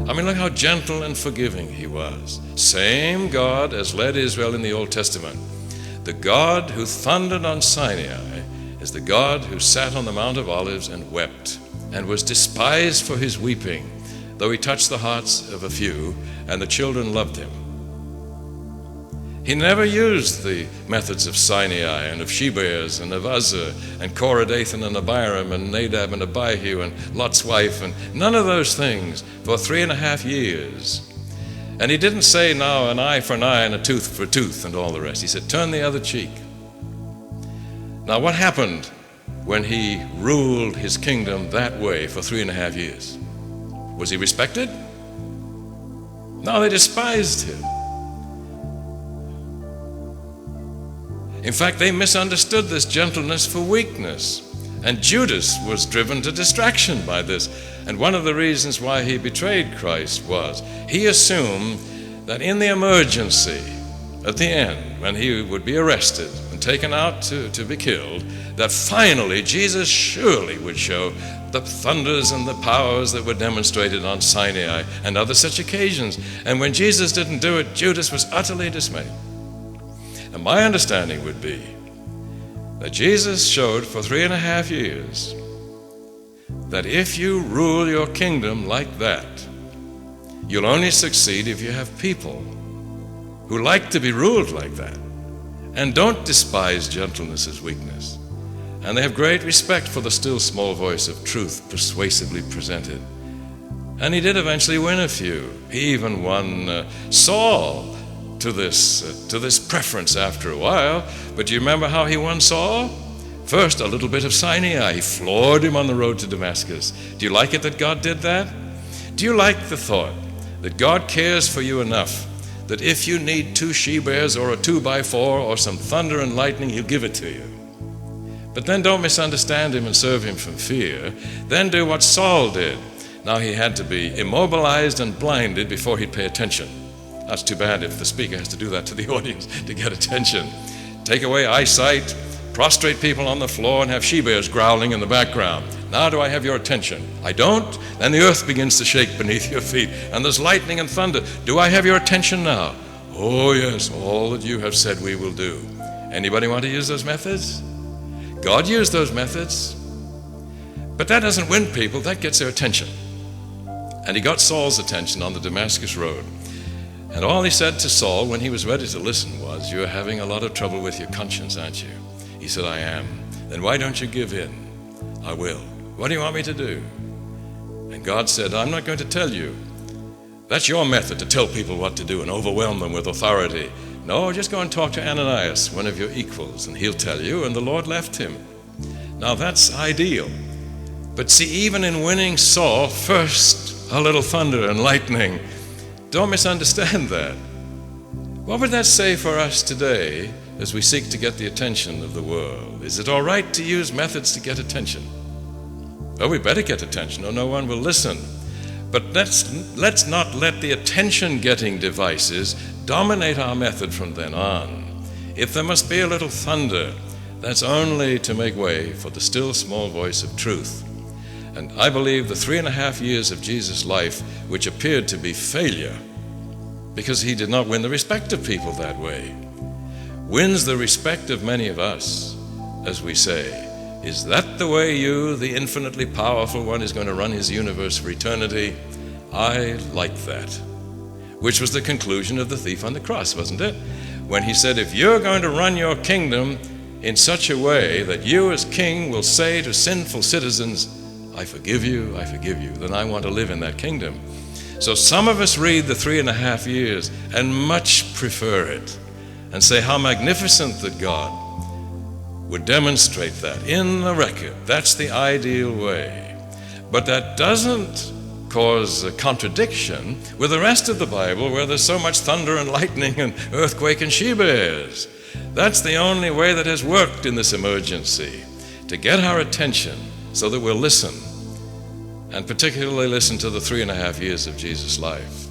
I mean, look how gentle and forgiving he was. Same God as led Israel in the Old Testament. The God who thundered on Sinai is the God who sat on the Mount of Olives and wept and was despised for his weeping, though he touched the hearts of a few, and the children loved him. He never used the methods of Sinai and of Shebears and of Uzzah and Korah, Dathan and Abiram and Nadab and Abihu and Lot's wife, and none of those things for 3.5 years. And he didn't say, now an eye for an eye and a tooth for a tooth and all the rest. He said, turn the other cheek. Now what happened when he ruled his kingdom that way for 3.5 years? Was he respected? No, they despised him. In fact, they misunderstood this gentleness for weakness. And Judas was driven to distraction by this. And one of the reasons why he betrayed Christ was he assumed that in the emergency, at the end, when he would be arrested and taken out to be killed, that finally Jesus surely would show the thunders and the powers that were demonstrated on Sinai and other such occasions. And when Jesus didn't do it, Judas was utterly dismayed. And my understanding would be that Jesus showed for 3.5 years that if you rule your kingdom like that, you'll only succeed if you have people who like to be ruled like that and don't despise gentleness as weakness. And they have great respect for the still small voice of truth persuasively presented. And he did eventually win a few. He even won Saul to this preference after a while. But do you remember how he won Saul? First, a little bit of Sinai. He floored him on the road to Damascus. Do you like it that God did that? Do you like the thought that God cares for you enough that if you need 2 she-bears or a 2x4 or some thunder and lightning, he'll give it to you? But then don't misunderstand him and serve him from fear. Then do what Saul did. Now he had to be immobilized and blinded before he'd pay attention. That's too bad if the speaker has to do that to the audience to get attention. Take away eyesight, prostrate people on the floor, and have she-bears growling in the background. Now do I have your attention? I don't? Then the earth begins to shake beneath your feet, and there's lightning and thunder. Do I have your attention now? Oh yes, all that you have said we will do. Anybody want to use those methods? God used those methods. But that doesn't win people, that gets their attention. And he got Saul's attention on the Damascus road. And all he said to Saul when he was ready to listen was, you're having a lot of trouble with your conscience, aren't you? He said, I am. Then why don't you give in? I will. What do you want me to do? And God said, I'm not going to tell you. That's your method, to tell people what to do and overwhelm them with authority. No, just go and talk to Ananias, one of your equals, and he'll tell you. And the Lord left him. Now that's ideal. But see, even in winning Saul, first a little thunder and lightning. Don't misunderstand that. What would that say for us today as we seek to get the attention of the world? Is it all right to use methods to get attention? Well, we better get attention or no one will listen. But let's not let the attention-getting devices dominate our method from then on. If there must be a little thunder, that's only to make way for the still small voice of truth. And I believe the 3.5 years of Jesus' life, which appeared to be failure, because he did not win the respect of people that way, wins the respect of many of us as we say, is that the way you, the infinitely powerful one, is going to run his universe for eternity? I like that. Which was the conclusion of the thief on the cross, wasn't it? When he said, if you're going to run your kingdom in such a way that you as king will say to sinful citizens, I forgive you, then I want to live in that kingdom. So some of us read the 3.5 years and much prefer it and say how magnificent that God would demonstrate that in the record. That's the ideal way. But that doesn't cause a contradiction with the rest of the Bible where there's so much thunder and lightning and earthquake and she-bears. That's the only way that has worked in this emergency, to get our attention so that we'll listen, and particularly listen to the 3.5 years of Jesus' life.